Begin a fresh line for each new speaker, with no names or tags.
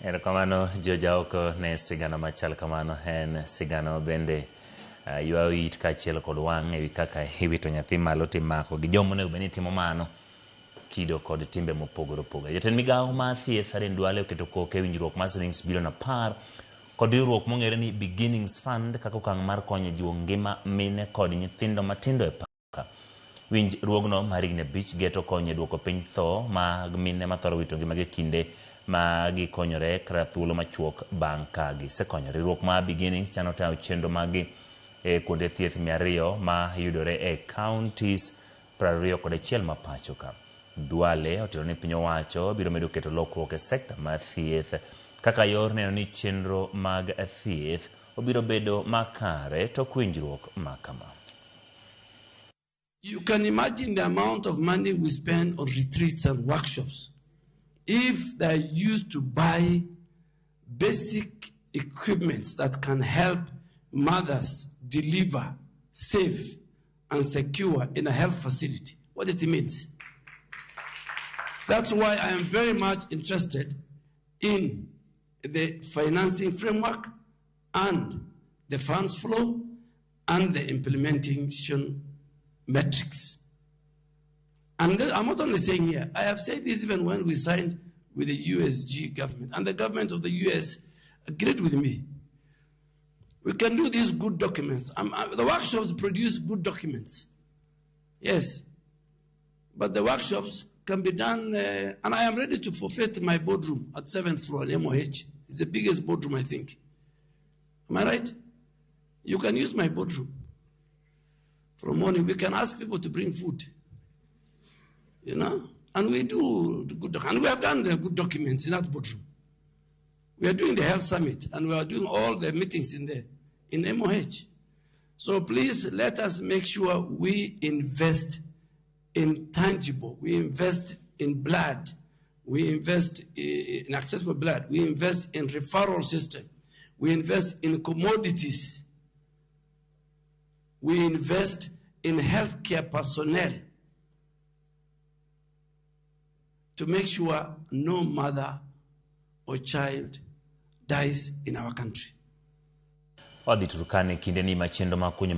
Erokamano Joja oko ne sigano machal kamano en sigano bende ywa it kachiel kod wang' ewi kaka iwito nyathi malo timako gi jomo ne bende timo mano kido kod timbe mopogore opogore. Jatend migao mar thieth Aden Duale oketo koke winjruok mar shillings bilion 10 kod riwruok mong'ere ni Beginnings Fund kaka okang' mar konyo jiwo ngima mine kod nyithindo matindo e paka. Winjruogno mar higni 5 geto konyo e duoko piny tho mag mine mathoro wito ngimagi kinde ma gikonyore kata thuolo machuok bang' ka gisekonyore. Riwruok mar Beginnings chano tayo chenro magi kuonde thieth 200 ma yudore e counties 21 ma pacho ka. Duale otero ni piny owacho biro medo keto lokruok e sekta mar thieth kaka yor neno ni chenro mag thieth obiro bedo makare to winjruok makama.
You can imagine the amount of money we spend on retreats and workshops if they're used to buy basic equipments that can help mothers deliver safe and secure in a health facility. What it means. That's why I am very much interested in the financing framework and the funds flow and the implementation metrics. And I'm not only saying here, I have said this even when we signed with the USG government, and the government of the US agreed with me. We can do these good documents. The workshops produce good documents. Yes. But the workshops can be done, and I am ready to forfeit my boardroom at 7th floor in MOH. It's the biggest boardroom, I think. Am I right? You can use my boardroom. From morning, we can ask people to bring food. You know? And we do good, and we have done the good documents in that boardroom. We are doing the health summit, and we are doing all the meetings in there, in MOH. So please let us make sure we invest in tangible, we invest in blood, we invest in accessible blood, we invest in referral system, we invest in commodities, we invest in healthcare personnel to make sure no mother or child dies in our country.
Wadhi Turkana kinde ni machendo makunyo